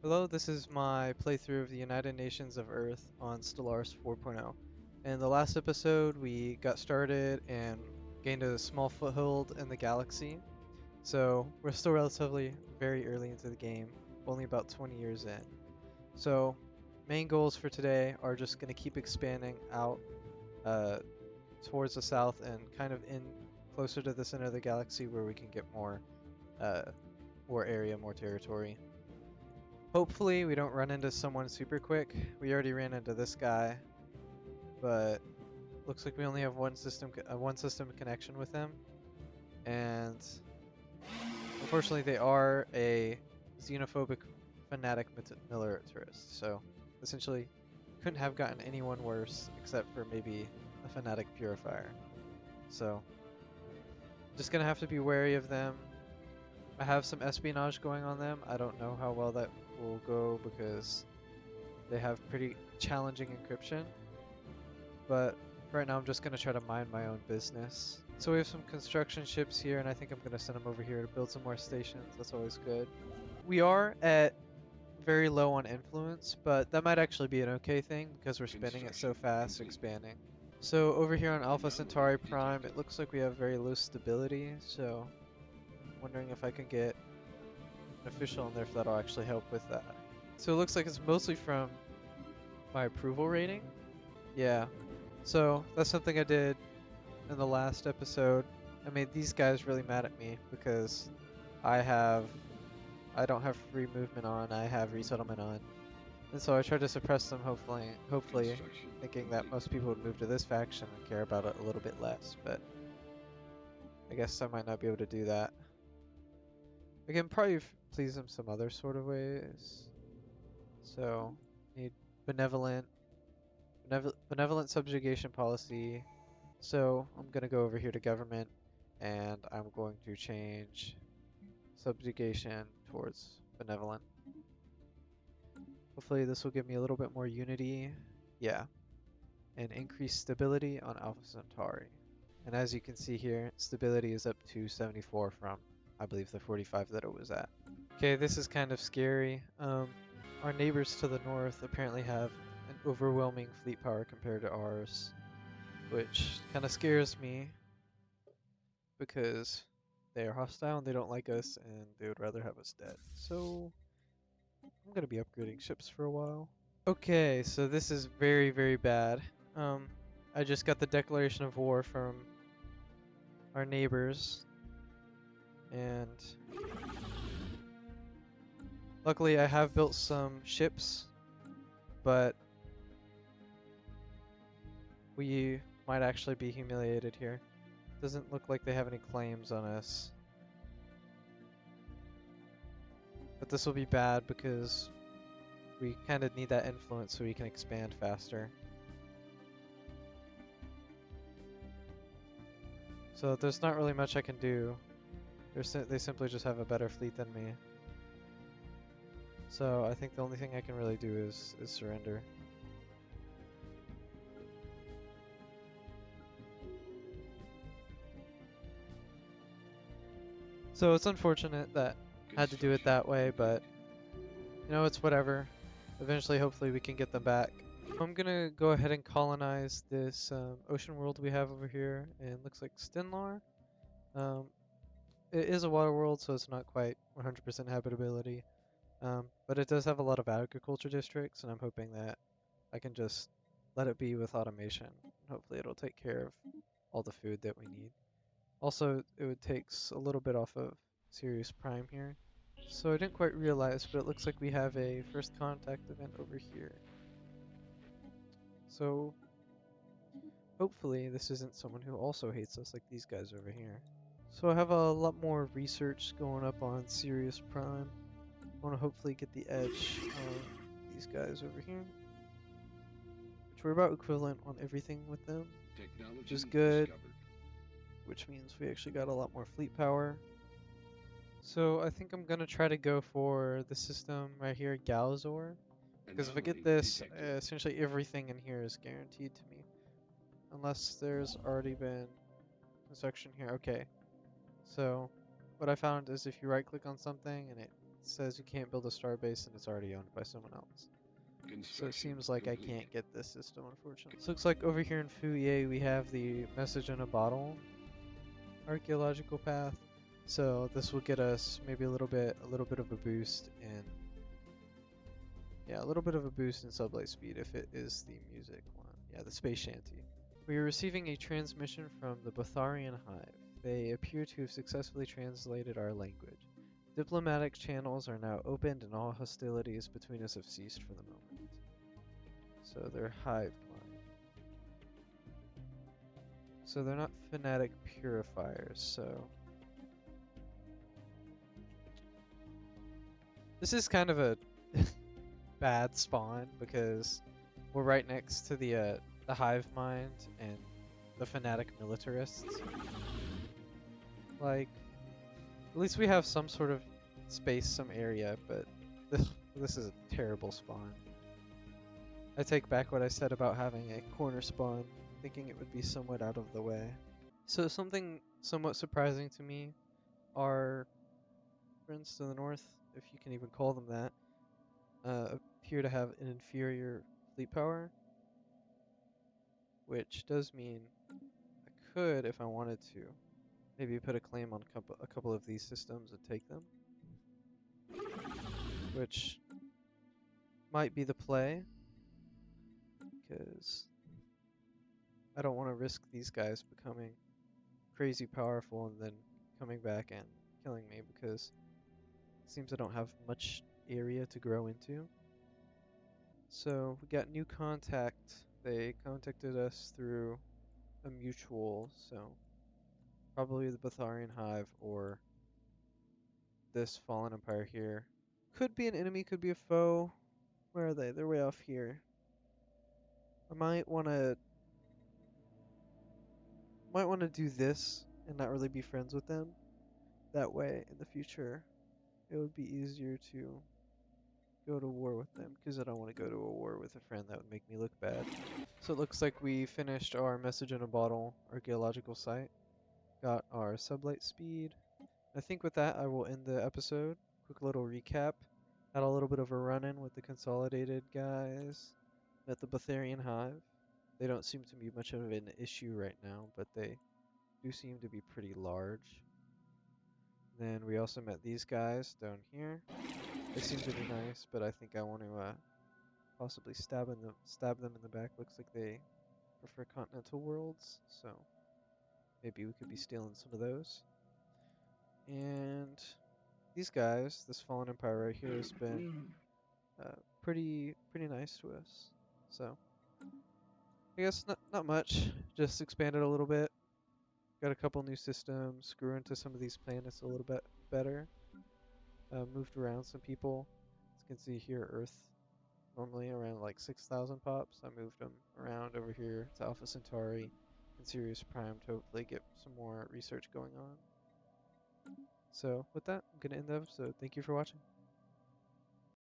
Hello, this is my playthrough of the United Nations of Earth on Stellaris 4.0. In the last episode, we got started and gained a small foothold in the galaxy. So we're still relatively very early into the game, only about 20 years in. So main goals for today are just going to keep expanding out uh, towards the south and kind of in closer to the center of the galaxy where we can get uh, more area, more territory. Hopefully we don't run into someone super quick. We already ran into this guy, but looks like we only have one system connection with him. And unfortunately they are a xenophobic fanatic militarist. So essentially couldn't have gotten anyone worse except for maybe a fanatic purifier. So just gonna have to be wary of them. I have some espionage going on them. I don't know how well that will go because they have pretty challenging encryption, but right now I'm just going to try to mind my own business. So we have some construction ships here, and I think I'm going to send them over here to build some more stations. That's always good. We are at very low on influence, but that might actually be an okay thing because we're spinning it so fast, expanding. So over here on Alpha Centauri Prime, it looks like we have very low stability, so I'm wondering if I can get an official in there if that'll actually help with that. So it looks like it's mostly from my approval rating. Yeah. So that's something I did in the last episode. I made these guys really mad at me because I don't have free movement on, I have resettlement on. And so I tried to suppress them hopefully thinking that most people would move to this faction and care about it a little bit less, but I guess I might not be able to do that. I can probably please them some other sort of ways. So need benevolent benevolent subjugation policy. So I'm going to go over here to government and I'm going to change subjugation towards benevolent. Hopefully this will give me a little bit more unity. Yeah. And increased stability on Alpha Centauri. And as you can see here, stability is up to 74 from, I believe, the 45 that it was at. Okay, this is kind of scary. Our neighbors to the north apparently have an overwhelming fleet power compared to ours, which kind of scares me because they are hostile and they don't like us and they would rather have us dead. So I'm gonna be upgrading ships for a while. Okay, so this is very, very bad. I just got the declaration of war from our neighbors, and luckily I have built some ships, but we might actually be humiliated here. Doesn't look like they have any claims on us. But this will be bad because we kind of need that influence so we can expand faster. So there's not really much I can do. They simply just have a better fleet than me. So I think the only thing I can really do is surrender. So it's unfortunate that I had to do it that way, but you know, it's whatever. Eventually, hopefully we can get them back. I'm gonna go ahead and colonize this ocean world we have over here, and looks like Stenlar. Um, it is a water world, so it's not quite 100% habitability, but it does have a lot of agriculture districts, and I'm hoping that I can just let it be with automation. Hopefully it'll take care of all the food that we need. Also, it would take a little bit off of Sirius Prime here. So I didn't quite realize, but it looks like we have a first contact event over here. So hopefully this isn't someone who also hates us like these guys over here. So I have a lot more research going up on Sirius Prime. I want to hopefully get the edge on these guys over here, which we're about equivalent on everything with them, which is good, which means we actually got a lot more fleet power. So I think I'm going to try to go for the system right here, Galzor, because if I get this, essentially everything in here is guaranteed to me. Unless there's already been construction here. Okay, so what I found is if you right click on something and it says you can't build a starbase and it's already owned by someone else. So it seems like I can't get this system, unfortunately. So looks like over here in Fuyue we have the message in a bottle archaeological path. So this will get us maybe a little bit of a boost in, yeah, a little bit of a boost in sublight speed if it is the music one. Yeah, the space shanty. We are receiving a transmission from the Botharian Hive. They appear to have successfully translated our language. Diplomatic channels are now opened and all hostilities between us have ceased for the moment. So they're hive mind. So they're not fanatic purifiers, so this is kind of a bad spawn because we're right next to the hive mind and the fanatic militarists. Like, at least we have some sort of space, some area, but this is a terrible spawn. I take back what I said about having a corner spawn, thinking it would be somewhat out of the way. So something somewhat surprising to me are friends to the north, if you can even call them that, appear to have an inferior fleet power, which does mean I could, if I wanted to, maybe put a claim on a couple of these systems and take them, which might be the play, because I don't want to risk these guys becoming crazy powerful and then coming back and killing me, because it seems I don't have much area to grow into. So we got new contact. They contacted us through a mutual, so probably the Botharian Hive or this Fallen Empire here. Could be an enemy, could be a foe. Where are they? They're way off here. I might wanna do this and not really be friends with them. That way in the future it would be easier to go to war with them, because I don't want to go to a war with a friend. That would make me look bad. So it looks like we finished our message in a bottle archaeological site. Got our sublight speed. I think with that I will end the episode. Quick little recap. Had a little bit of a run-in with the consolidated guys. Met the Botharian Hive. They don't seem to be much of an issue right now, but they do seem to be pretty large. Then we also met these guys down here. They seem to be nice, but I think I want to possibly stab them in the back. Looks like they prefer continental worlds, so maybe we could be stealing some of those. And these guys, this Fallen Empire right here, has been pretty nice to us. So I guess not much. Just expanded a little bit. Got a couple new systems. Grew into some of these planets a little bit better. Moved around some people. As you can see here, Earth normally around like 6,000 pops. I moved them around over here to Alpha Centauri and Sirius Prime to hopefully get some more research going on. So with that, I'm going to end the episode. Thank you for watching.